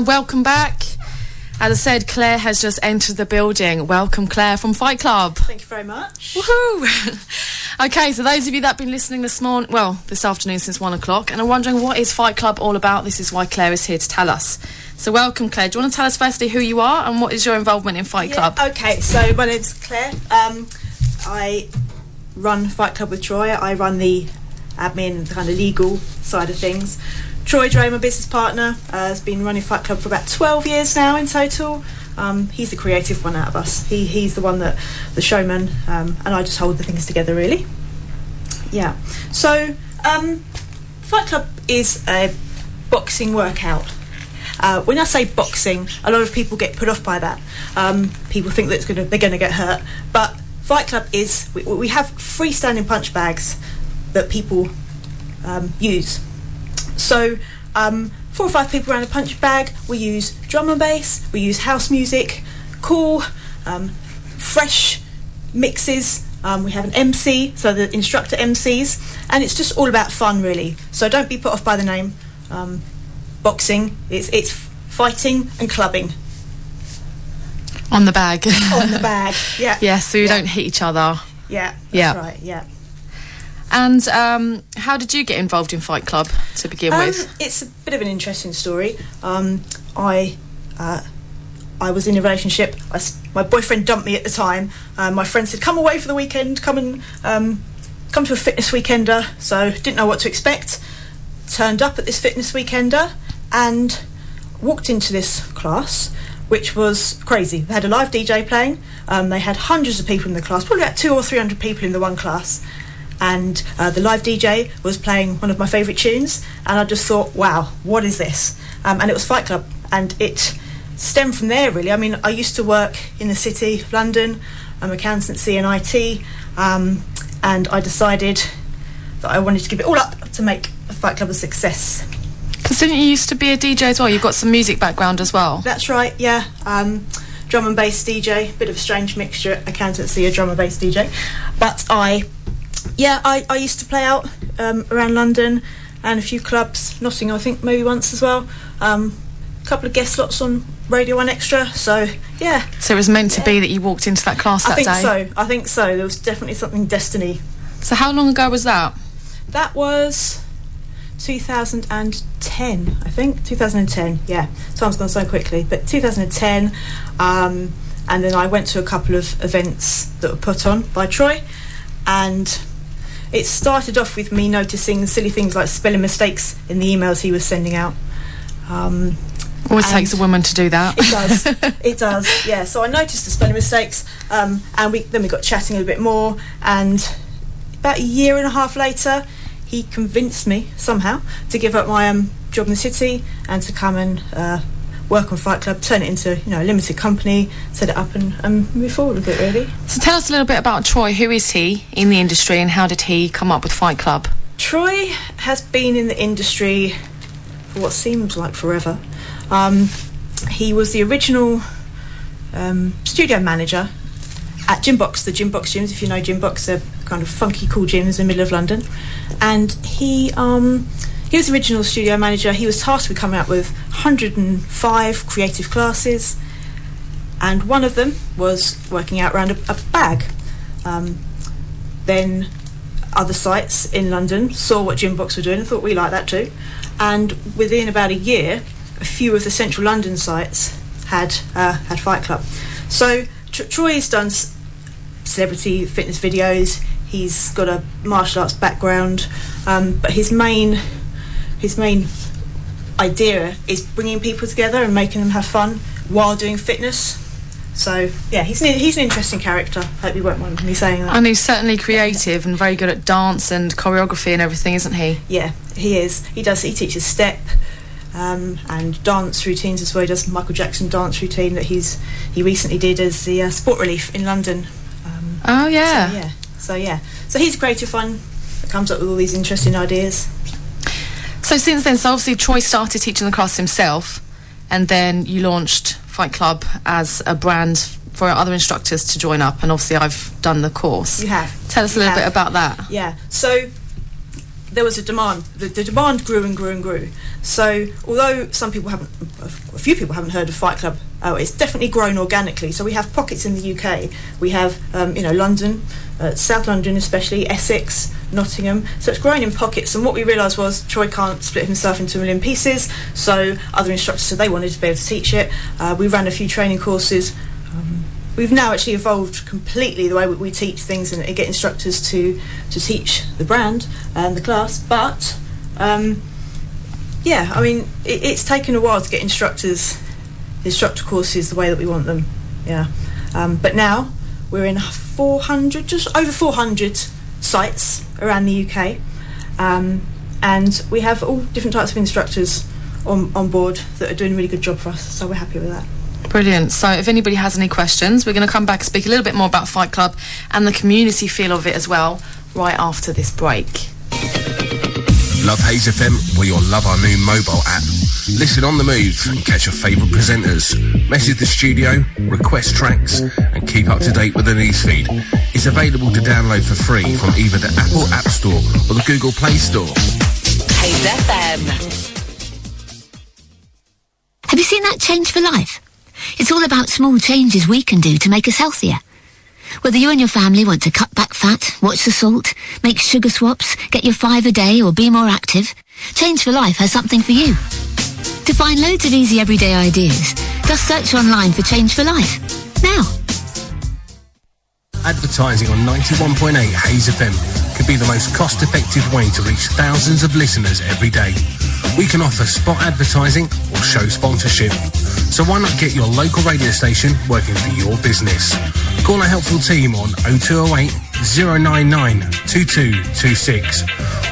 welcome back. As I said, Claire has just entered the building. Welcome, Claire, from Fight Club. Thank you very much. Woohoo! Okay, so those of you that have been listening this afternoon since 1 o'clock and are wondering what is Fight Club all about, this is why Claire is here to tell us. So welcome, Claire. Do you want to tell us firstly who you are and what is your involvement in Fight Club? Okay, so my name's Claire. I run Fight Club with Troy. I run the admin, the kind of legal side of things. Troy Dre, my business partner, has been running Fight Club for about 12 years now in total. He's the creative one out of us. He's the one that, the showman, and I just hold the things together, really. Yeah. So, Fight Club is a boxing workout. When I say boxing, a lot of people get put off by that. People think that they're going to get hurt. But Fight Club is, we have freestanding punch bags that people use. So 4 or 5 people around a punch bag. We use drum and bass, we use house music, cool, fresh mixes. We have an MC, so the instructor MCs, and it's just all about fun, really. So don't be put off by the name. Boxing, it's fighting and clubbing. On the bag. On the bag, yeah. Yeah, so you don't hit each other. Yeah, that's right, yeah. And how did you get involved in Fight Club to begin with? It's a bit of an interesting story. I was in a relationship. My boyfriend dumped me at the time. My friend said, "Come away for the weekend. Come to a fitness weekender." So didn't know what to expect. Turned up at this fitness weekender and walked into this class, which was crazy. They had a live DJ playing. They had hundreds of people in the class, probably about 200 or 300 people in the one class. And the live DJ was playing one of my favourite tunes, and I just thought, wow, what is this? And it was Fight Club, and it stemmed from there, really. I mean, I used to work in the city of London, accountancy and IT, and I decided that I wanted to give it all up to make Fight Club a success. Because didn't you used to be a DJ as well? You've got some music background as well. That's right, yeah. Drum and bass DJ, bit of a strange mixture, accountancy, a drum and bass DJ. But I used to play out around London and a few clubs, Nottingham I think maybe once as well. A couple of guest slots on Radio 1 Extra, so yeah. So it was meant to be that you walked into that class that day? I think so. There was definitely something destiny. So how long ago was that? That was 2010, I think. 2010, yeah. Time's gone so quickly. But 2010, and then I went to a couple of events that were put on by Troy, and it started off with me noticing silly things like spelling mistakes in the emails he was sending out. Always takes a woman to do that. It does. It does. Yeah. So I noticed the spelling mistakes, and we got chatting a bit more. And about a year and a half later, he convinced me somehow to give up my job in the city and to come and work on Fight Club, turn it into a limited company, set it up and move forward with it, really. So tell us a little bit about Troy. Who is he in the industry and how did he come up with Fight Club? Troy has been in the industry for what seems like forever. He was the original studio manager at Gymbox, the Gymbox gyms. If you know Gymbox, they're kind of funky, cool gyms in the middle of London. And he was the original studio manager. He was tasked with coming up with 105 creative classes, and one of them was working out around a bag. Then other sites in London saw what Gymbox were doing and thought, we like that too. And within about a year, a few of the central London sites had Fight Club. So Troy's done celebrity fitness videos. He's got a martial arts background, but his main idea is bringing people together and making them have fun while doing fitness. So yeah, he's an interesting character. Hope you won't mind me saying that. And he's certainly creative and very good at dance and choreography and everything, isn't he? Yeah, he is. He teaches step and dance routines as well. He does Michael Jackson dance routine that he recently did as the Sport Relief in London. Oh yeah. So he's a creative one that comes up with all these interesting ideas. So since then, obviously Troy started teaching the class himself, and then you launched Fight Club as a brand for other instructors to join up, and obviously I've done the course. You have. Tell us a little bit about that. Yeah. So there was a demand. The demand grew and grew and grew. So although a few people haven't heard of Fight Club, it's definitely grown organically. So we have pockets in the UK. We have London, South London especially, Essex, Nottingham. So it's grown in pockets. And what we realised was Troy can't split himself into a million pieces. So other instructors said they wanted to be able to teach it. We ran a few training courses. We've now actually evolved completely the way we teach things and get instructors to teach the brand and the class. But it's taken a while to get instructor courses the way that we want them. Yeah, but now we're in 400, just over 400 sites around the UK, and we have all different types of instructors on board that are doing a really good job for us. So we're happy with that. Brilliant. So if anybody has any questions, we're going to come back and speak a little bit more about Fight Club and the community feel of it as well right after this break. Love Hayes FM? Well, you'll love our new mobile app. Listen on the move and catch your favourite presenters. Message the studio, request tracks and keep up to date with the newsfeed. It's available to download for free from either the Apple App Store or the Google Play Store. Hayes FM. Have you seen that Change for Life? It's all about small changes we can do to make us healthier. Whether you and your family want to cut back fat, watch the salt, make sugar swaps, get your 5 a day or be more active, Change for Life has something for you. To find loads of easy everyday ideas, just search online for Change for Life. Now. Advertising on 91.8 Hayes FM could be the most cost-effective way to reach thousands of listeners every day. We can offer spot advertising or show sponsorship. So why not get your local radio station working for your business? Call a helpful team on 0208 099 2226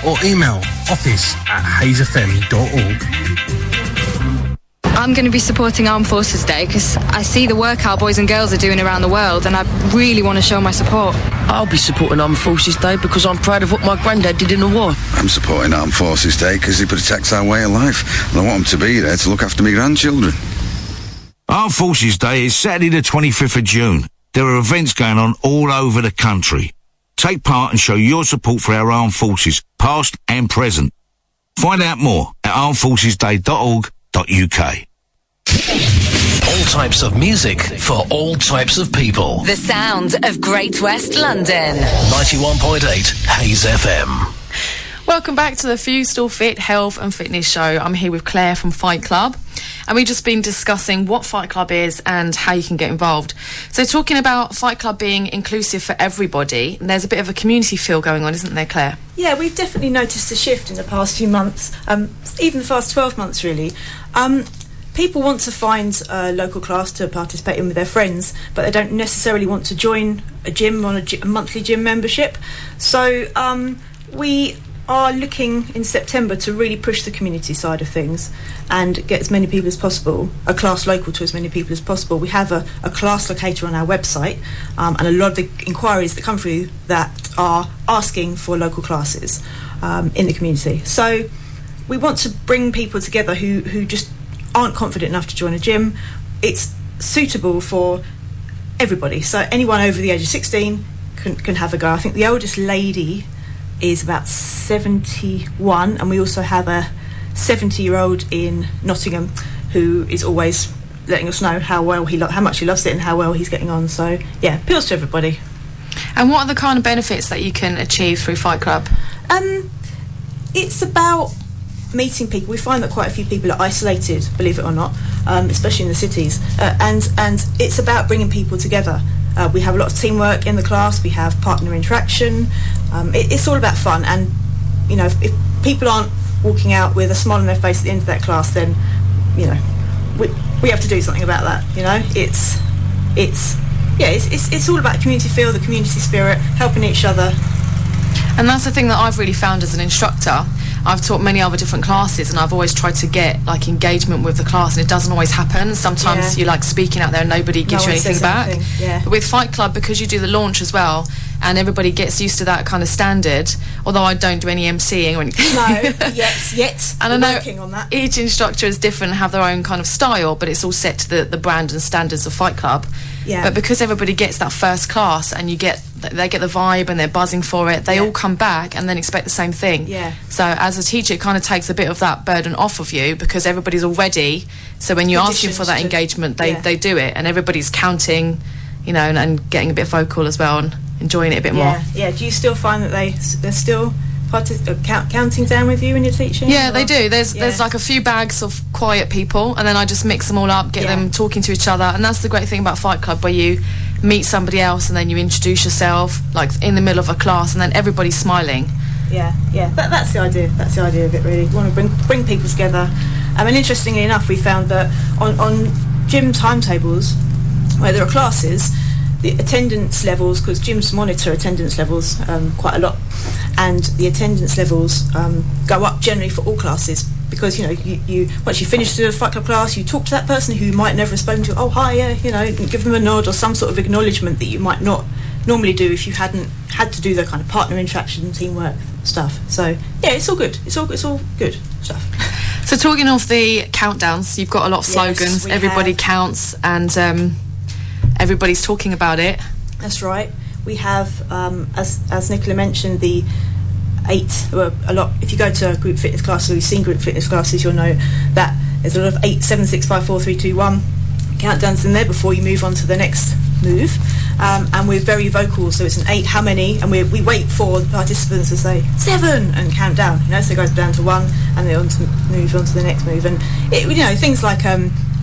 or email office@hazefm.org. I'm going to be supporting Armed Forces Day because I see the work our boys and girls are doing around the world and I really want to show my support. I'll be supporting Armed Forces Day because I'm proud of what my granddad did in the war. I'm supporting Armed Forces Day because it protects our way of life and I want them to be there to look after my grandchildren. Armed Forces Day is Saturday the 25th of June. There are events going on all over the country. Take part and show your support for our armed forces, past and present. Find out more at armedforcesday.org.uk. All types of music for all types of people. The sound of Great West London. 91.8 Hayes FM. Welcome back to the FeustelFIT Health and Fitness Show. I'm here with Claire from Fight Club, and we've just been discussing what Fight Club is and how you can get involved. So talking about Fight Club being inclusive for everybody, there's a bit of a community feel going on, isn't there, Claire? Yeah, we've definitely noticed a shift in the past few months, even the past 12 months really. People want to find a local class to participate in with their friends, but they don't necessarily want to join a gym on a monthly gym membership. So we are looking in September to really push the community side of things and get as many people as possible, a class local to as many people as possible. We have a class locator on our website, and a lot of the inquiries that come through that are asking for local classes in the community. So we want to bring people together who just aren't confident enough to join a gym. It's suitable for everybody, so anyone over the age of 16 can have a go. I think the oldest lady is about 71, and we also have a 70-year-old in Nottingham who is always letting us know how much he loves it and how well he's getting on. So yeah, appeals to everybody. And what are the kind of benefits that you can achieve through Fight Club? It's about meeting people. We find that quite a few people are isolated, believe it or not, especially in the cities, and it's about bringing people together. We have a lot of teamwork in the class, we have partner interaction, it's all about fun, and you know, if people aren't walking out with a smile on their face at the end of that class, then you know, we have to do something about that. You know, it's all about community feel, the community spirit, helping each other. And that's the thing that I've really found as an instructor. I've taught many other different classes, and I've always tried to get like engagement with the class, and it doesn't always happen. Sometimes you're like speaking out there and nobody gives you anything back. Yeah. But with Fight Club, because you do the launch as well, and everybody gets used to that kind of standard, although I don't do any MCing or anything. No, yet. And I know working on that. Each instructor is different and have their own kind of style, but it's all set to the brand and standards of Fight Club. Yeah. But because everybody gets that first class and they get the vibe and they're buzzing for it, they all come back and then expect the same thing. Yeah. So as a teacher, it kind of takes a bit of that burden off of you because everybody's all ready. So when you're asking for that engagement, they do it, and everybody's counting, you know, and getting a bit vocal as well and enjoying it a bit more. Yeah. Do you still find that they're still counting down with you when you're teaching? Yeah, they do. There's like a few bags of quiet people, and then I just mix them all up, get them talking to each other, and that's the great thing about Fight Club, where you meet somebody else and then you introduce yourself like in the middle of a class, and then everybody's smiling. Yeah. That's the idea. That's the idea of it, really. We want to bring people together. And interestingly enough, we found that on gym timetables where there are classes, the attendance levels, because gyms monitor attendance levels quite a lot, and the attendance levels go up generally for all classes, because you once you finish the Fight Club class, you talk to that person who you might never have spoken to. Oh, hi, and give them a nod or some sort of acknowledgement that you might not normally do if you hadn't had to do the kind of partner interaction, teamwork stuff. So yeah, it's all good. It's all good stuff. So talking of the countdowns, you've got a lot of slogans. Everybody counts, and everybody's talking about it. That's right. We have, as Nicola mentioned, the 8. Well, a lot. If you go to group fitness classes, or you've seen group fitness classes, you'll know that there's a lot of 8, 7, 6, 5, 4, 3, 2, 1 countdowns in there before you move on to the next move. And we're very vocal, so it's an 8. How many? And we wait for the participants to say 7 and count down. So it goes down to 1, and they move on to the next move. And things like.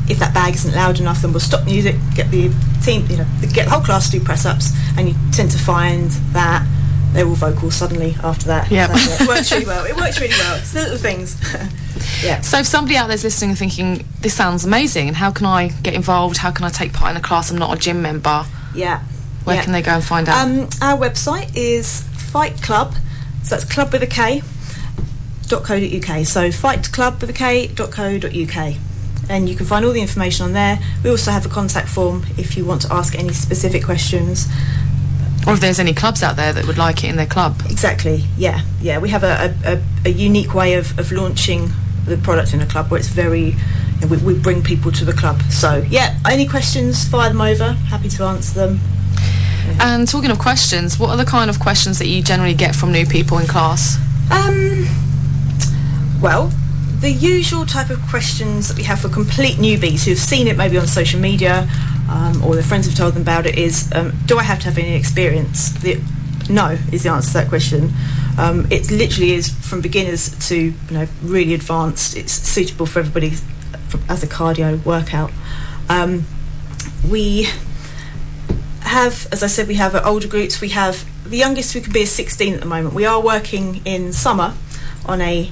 If that bag isn't loud enough, then we'll stop music, get the team, get the whole class to do press-ups, and you tend to find that they're all vocal suddenly after that. Yeah. So, it works really well. It's the little things. Yeah. So if somebody out there's listening and thinking, this sounds amazing, and how can I get involved? How can I take part in a class? I'm not a gym member. Yeah. Where can they go and find out? Our website is Fight Club, so that's club with a K, .co.uk. So fightclub with a K.co.uk. And you can find all the information on there. We also have a contact form if you want to ask any specific questions. Or if there's any clubs out there that would like it in their club. Exactly, yeah. We have a unique way of launching the product in a club where it's very... we bring people to the club. So, yeah, any questions, fire them over. Happy to answer them. Yeah. And talking of questions, what are the kind of questions that you generally get from new people in class? Well... the usual type of questions that we have for complete newbies who've seen it maybe on social media or their friends have told them about it is, do I have to have any experience? No is the answer to that question. It literally is from beginners to really advanced. It's suitable for everybody as a cardio workout. We have, as I said, we have older groups. We have the youngest we can be is 16 at the moment. We are working in summer on a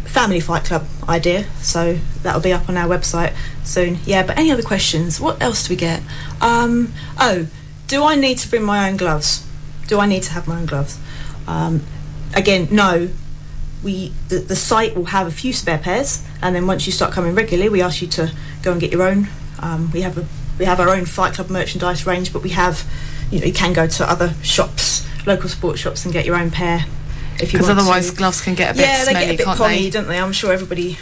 family fight club idea, so that'll be up on our website soon. Yeah, but any other questions? What else do we get? Do I need to bring my own gloves? Do I need to have my own gloves? Again, no. The site will have a few spare pairs, and then once you start coming regularly, we ask you to go and get your own. We have our own Fight Club merchandise range, but we have, you can go to other shops, local sports shops, and get your own pair. Because otherwise gloves can get a bit smelly, they get a bit can't pongy, don't they? I'm sure everybody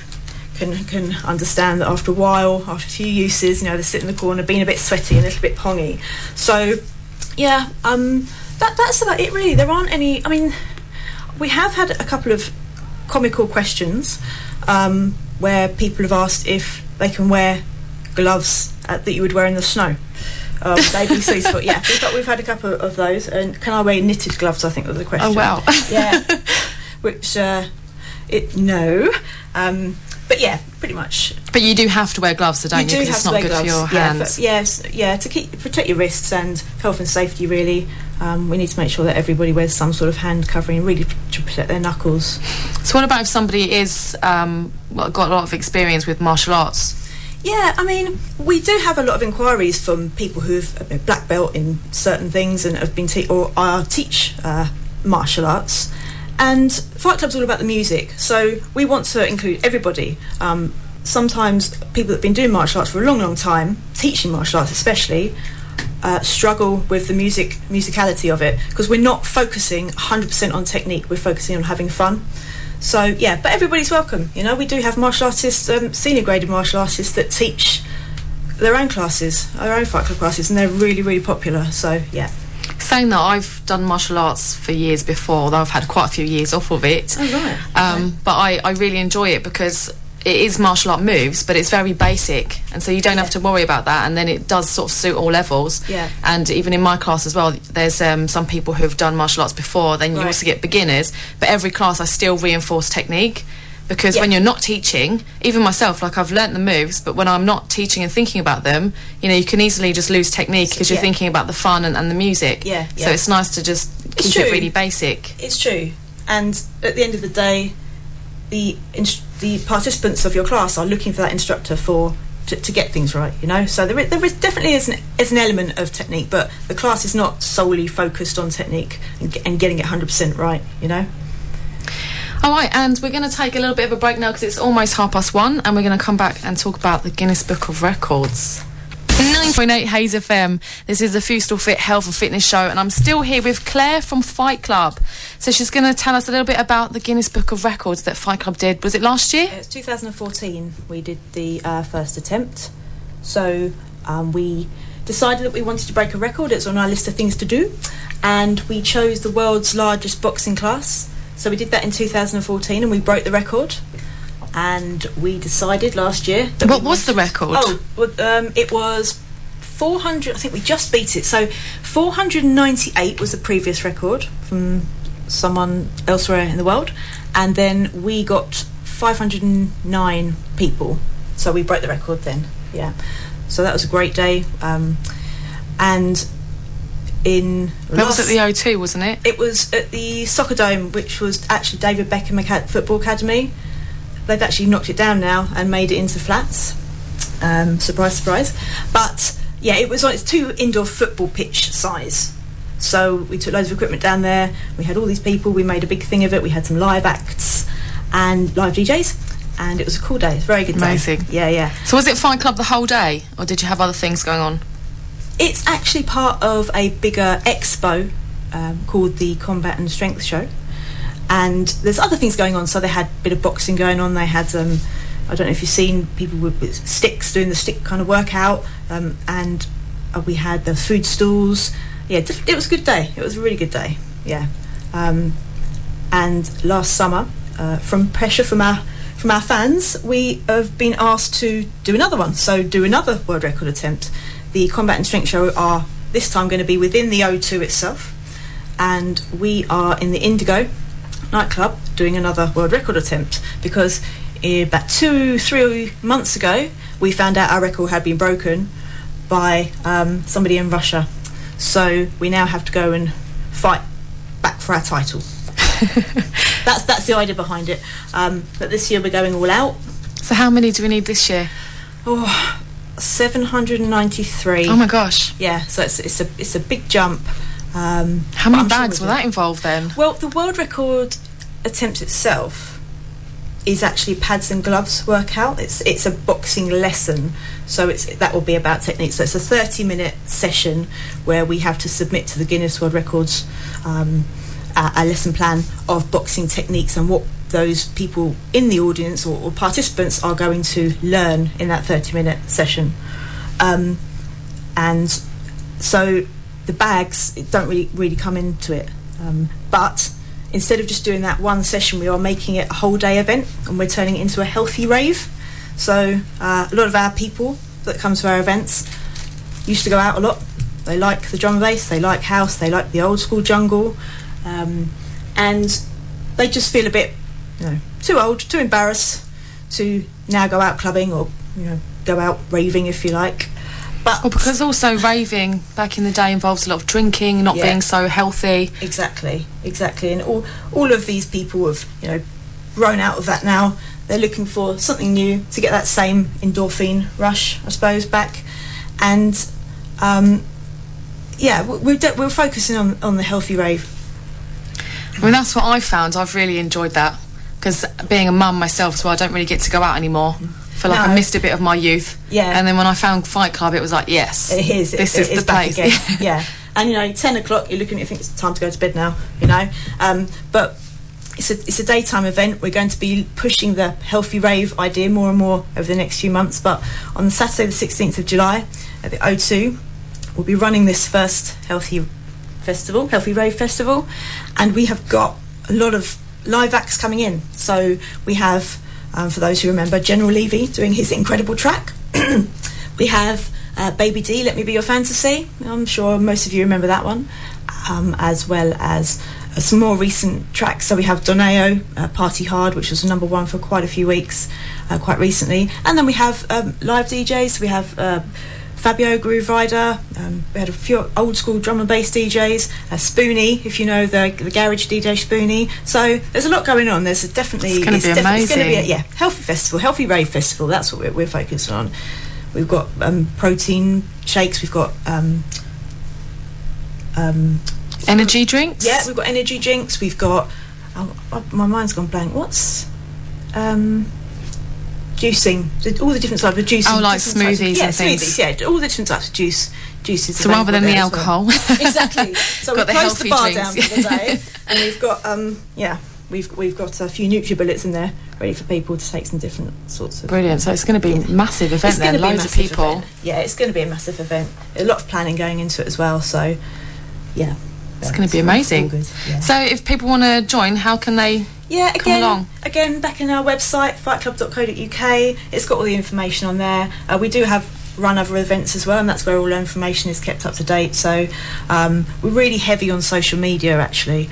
can understand that after a while, after a few uses, they sit in the corner being a bit sweaty and a little bit pongy. So, yeah, that's about it really. There aren't any... we have had a couple of comical questions where people have asked if they can wear gloves that you would wear in the snow. Baby suits, yeah, we've had a couple of those. And can I wear knitted gloves? I think was the question. Oh wow! Yeah, which no, but yeah, pretty much. But you do have to wear gloves, don't you? Because it's not good for your hands. To protect your wrists and health and safety. Really, we need to make sure that everybody wears some sort of hand covering, really to protect their knuckles. So, what about if somebody is got a lot of experience with martial arts? Yeah, we do have a lot of inquiries from people who've black belt in certain things and have been teach martial arts. And Fight Club's all about the music, so we want to include everybody. Sometimes people that have been doing martial arts for a long, long time, teaching martial arts especially, struggle with the musicality of it, because we're not focusing 100% on technique, we're focusing on having fun. So, yeah, but everybody's welcome. We do have martial artists, senior graded martial artists that teach their own classes, our own Fight Club classes, and they're really, really popular. So yeah. Saying that, I've done martial arts for years before, though I've had quite a few years off of it. Oh right. Okay. But I really enjoy it because it is martial art moves, but it's very basic, and so you don't have to worry about that, and then it does sort of suit all levels. Yeah. And even in my class as well, there's some people who've done martial arts before, then you also get beginners, but every class I still reinforce technique, because when you're not teaching, even myself, like I've learnt the moves, but when I'm not teaching and thinking about them, you know, you can easily just lose technique because you're thinking about the fun and the music. Yeah. So it's nice to just keep it really basic. It's true. And at the end of the day, the participants of your class are looking for that instructor to get things right, you know. So there is definitely is an element of technique, but the class is not solely focused on technique and getting it 100% right, you know. All right, and we're going to take a little bit of a break now because it's almost 1:30, and we're going to come back and talk about the Guinness Book of Records. 9.8 Hayes FM. This is the FeustelFIT Health and Fitness Show, and I'm still here with Claire from Fight Club. So she's going to tell us a little bit about the Guinness Book of Records that Fight Club did. Was it last year? It was 2014 we did the first attempt. So we decided that we wanted to break a record. It's on our list of things to do, and we chose the world's largest boxing class. So we did that in 2014 and we broke the record. And we decided last year that what was the record? It was 400. I think we just beat it. So 498 was the previous record from someone elsewhere in the world, and then we got 509 people. So we broke the record then. Yeah. So that was a great day. And that was at the O2, wasn't it? It was at the Soccer Dome, which was actually David Beckham Football Academy. They've actually knocked it down now and made it into flats. Surprise, surprise. But yeah, it's 2 indoor football pitch size. So we took loads of equipment down there. We had all these people. We made a big thing of it. We had some live acts and live DJs, and it was a cool day. It's a very good day. Amazing. Yeah. So was it Fight Club the whole day, or did you have other things going on? It's actually part of a bigger expo called the Combat and Strength Show, and there's other things going on. So they had a bit of boxing going on. They had I don't know if you've seen people with sticks doing the stick kind of workout, and we had the food stalls. Yeah, it was a good day. It was a really good day. Yeah. And last summer, from pressure from our fans, we have been asked to do another one. So do another world record attempt. The Combat and Strength Show are this time going to be within the O2 itself, and we are in the Indigo nightclub doing another world record attempt because about 2-3 months ago we found out our record had been broken by somebody in Russia. So we now have to go and fight back for our title. That's the idea behind it. But this year we're going all out. So how many do we need this year? 793. Oh my gosh. Yeah, so it's a big jump. How many bags will that involve then? Well, the world record attempt itself is actually pads and gloves workout. It's a boxing lesson, so that will be about technique. So it's a 30-minute session where we have to submit to the Guinness World Records a lesson plan of boxing techniques and what those people in the audience or participants are going to learn in that 30-minute session. And so the bags don't really come into it, but instead of just doing that one session, we are making it a whole day event, and we're turning it into a healthy rave. So a lot of our people that come to our events used to go out a lot. They like the drum and bass, they like house, they like the old school jungle, and they just feel a bit, too old, too embarrassed to now go out clubbing or go out raving, if you like. But because also raving back in the day involves a lot of drinking, not being so healthy. Exactly, and all of these people have grown out of that now. They're looking for something new to get that same endorphin rush, I suppose, back. And we're focusing on the healthy rave. I mean, that's what I found. I've really enjoyed that because being a mum myself, so I don't really get to go out anymore. I feel like I missed a bit of my youth. Yeah. And then when I found Fight Club, it was like, yes, this is the place. Yeah. And 10 o'clock, you're looking at it, you think it's time to go to bed now. But it's a daytime event. We're going to be pushing the healthy rave idea more and more over the next few months. But on Saturday the 16th of July at the O2, we'll be running this first healthy rave festival, and we have got a lot of live acts coming in. So we have, for those who remember, General Levy doing his incredible track. We have Baby D, Let Me Be Your Fantasy. I'm sure most of you remember that one, as well as some more recent tracks. So we have Doneo, Party Hard, which was number one for quite a few weeks, quite recently. And then we have live DJs. We have Fabio Groove Rider. We had a few old school drum and bass DJs. Spoonie, if you know the garage DJ Spoonie. So there's a lot going on. There's definitely it's going to be amazing. It's going to be healthy festival, healthy rave festival. That's what we're focused on. We've got protein shakes. We've got energy drinks. Yeah, we've got energy drinks. We've got my mind's gone blank. What's juicing? All the different types of juicing. Oh, like smoothies and things. Smoothies, yeah, all the different types of juices. So rather than the alcohol, exactly. So we've closed the bar down drinks. for the day, and we've got we've got a few NutriBullets in there ready for people to take some different sorts of. Brilliant. So it's going to be a massive event then. Loads of people. Event. Yeah, it's going to be a massive event. A lot of planning going into it as well. So yeah. It's going to be amazing. Yeah. So if people want to join, how can they come along? Again, back in our website, fightclub.co.uk, it's got all the information on there. We do run other events as well, and that's where all our information is kept up to date. So we're really heavy on social media, actually.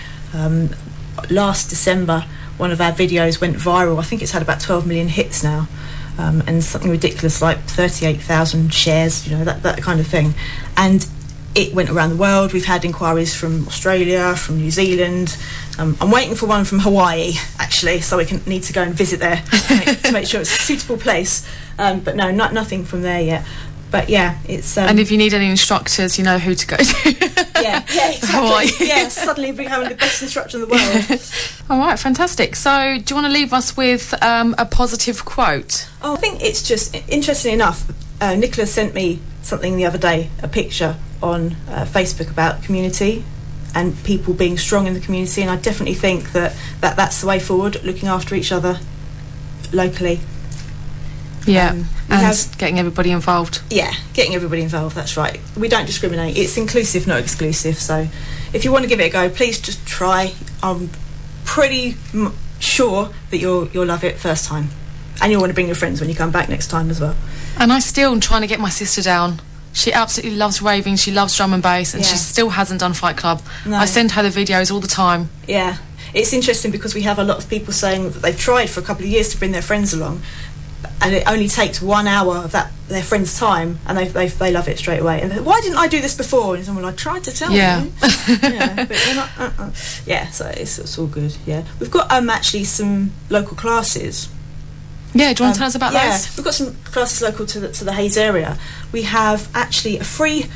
Last December, one of our videos went viral. I think it's had about 12 million hits now. And something ridiculous like 38,000 shares, that kind of thing. And it went around the world. We've had inquiries from Australia, from New Zealand. I'm waiting for one from Hawaii, actually, so we need to go and visit there to make sure it's a suitable place. But no, nothing from there yet. But yeah, it's... and if you need any instructors, you know who to go to. yeah, exactly. Hawaii. Yeah, suddenly becoming the best instructor in the world. All right, fantastic. So do you want to leave us with a positive quote? Oh, I think it's just, interestingly enough, Nicola sent me something the other day, a picture on Facebook about community and people being strong in the community, and I definitely think that's the way forward, looking after each other locally. Yeah, and getting everybody involved. Yeah, getting everybody involved, that's right. We don't discriminate. It's inclusive, not exclusive. So if you want to give it a go, please just try. I'm pretty sure that you'll love it first time. And you'll want to bring your friends when you come back next time as well. And I still am trying to get my sister down. She absolutely loves raving, she loves drum and bass, and she still hasn't done Fight Club. No. I send her the videos all the time. Yeah. It's interesting because we have a lot of people saying that they've tried for a couple of years to bring their friends along, and it only takes 1 hour of their friend's time, and they love it straight away. And why didn't I do this before? And someone, I tried to tell you. Yeah, but they're not. Yeah, so it's all good. Yeah, we've got actually some local classes. Yeah, do you want to tell us about those? Yeah, we've got some classes local to the Hayes area. We have actually a free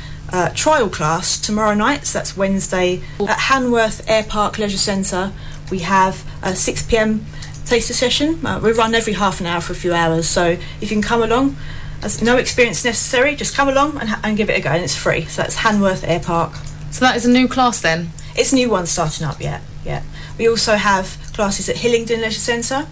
trial class tomorrow night, so that's Wednesday, at Hanworth Air Park Leisure Centre. We have a 6 p.m. taster session. We run every half an hour for a few hours, so if you can come along, there's no experience necessary, just come along and give it a go, and it's free. So that's Hanworth Air Park. So that is a new class then? It's a new one starting up, yeah. We also have classes at Hillingdon Leisure Centre,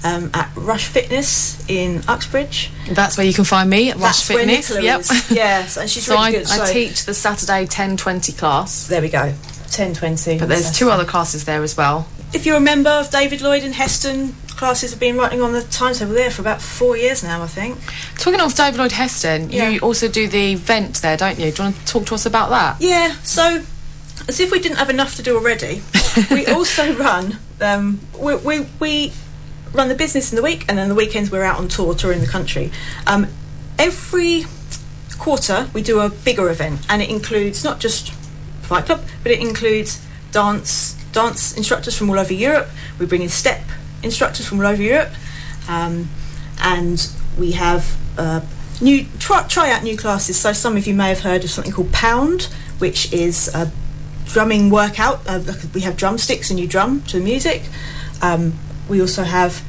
at Rush Fitness in Uxbridge. That's where you can find me, at Rush Fitness. Where Nicola is. Yeah, so, and she's really good. I teach the Saturday 10:20 class. There we go, 10:20. But there's 2 other classes there as well. If you're a member of David Lloyd and Heston, classes have been running on the timetable there for about 4 years now, I think. Talking of David Lloyd Heston, you also do the event there, don't you? Do you want to talk to us about that? Yeah, so as if we didn't have enough to do already, we also run, we run the business in the week, and then the weekends we're out on tour, touring the country. Every quarter we do a bigger event, and it includes not just Fight Club, but it includes dance instructors from all over Europe. We bring in step instructors from all over Europe, and we have try out new classes. So some of you may have heard of something called Pound, which is a drumming workout. We have drumsticks and you drum to the music. We also have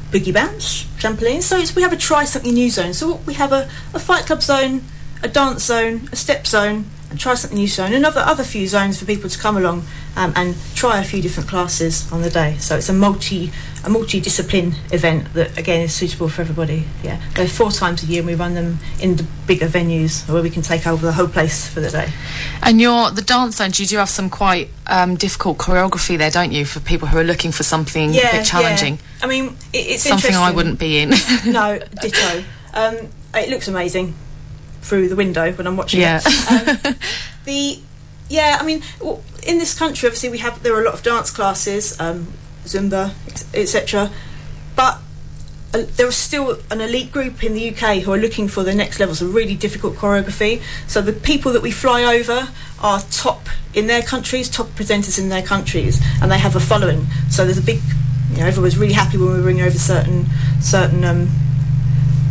boogie bounce, trampolines. So we have a try something new zone. So we have a Fight Club zone, a dance zone, a step zone, and try something new zone, and other few zones for people to come along and try a few different classes on the day. So it's a multi-discipline event that again is suitable for everybody. Yeah, they're 4 times a year, and we run them in the bigger venues where we can take over the whole place for the day. And the dance zones, you do have some quite difficult choreography there, don't you, for people who are looking for something a bit challenging? Yeah. I mean, it's something I wouldn't be in. No, ditto. It looks amazing through the window when I'm watching it. I mean, in this country, obviously, there are a lot of dance classes, Zumba, etc. But there is still an elite group in the UK who are looking for the next levels of really difficult choreography. So the people that we fly over are top in their countries, top presenters in their countries, and they have a following. So there's a big, everyone's really happy when we bring over certain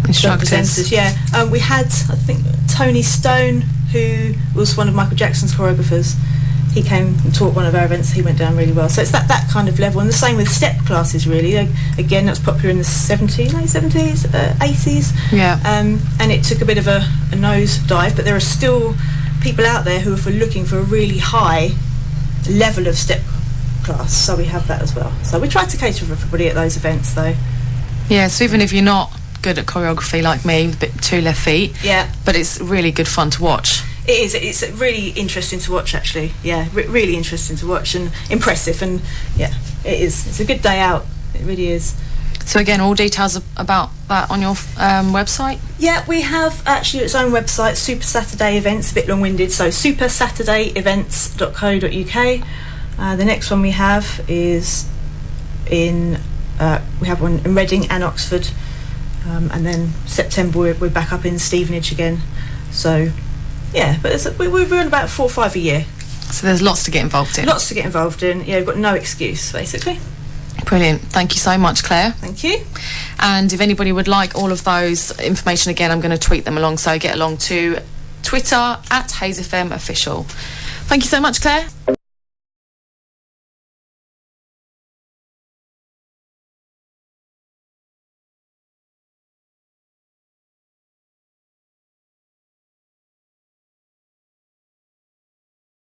instructors. We had, I think, Tony Stone, who was one of Michael Jackson's choreographers. He came and taught one of our events. He went down really well. So it's that kind of level, and the same with step classes. Really, again, that's popular in the late 70s, 80s. Yeah. And it took a bit of a nose dive, but there are still people out there who are looking for a really high level of step class. So we have that as well. So we try to cater for everybody at those events, though. Yeah. So even if you're not good at choreography like me, a bit too left feet. Yeah. But it's really good fun to watch. It is. It's really interesting to watch, actually. Yeah, really interesting to watch and impressive. And yeah, it is. It's a good day out. It really is. So again, all details about that on your website? Yeah, we have actually its own website, Super Saturday Events, a bit long-winded. So supersaturdayevents.co.uk. The next one we have is we have one in Reading and Oxford. And then September we're back up in Stevenage again. So yeah, but we run about 4 or 5 a year. So there's lots to get involved in. Lots to get involved in. Yeah, we've got no excuse, basically. Brilliant. Thank you so much, Claire. Thank you. And if anybody would like all of those information again, I'm going to tweet them along. So get along to Twitter @HazeFM Official. Thank you so much, Claire.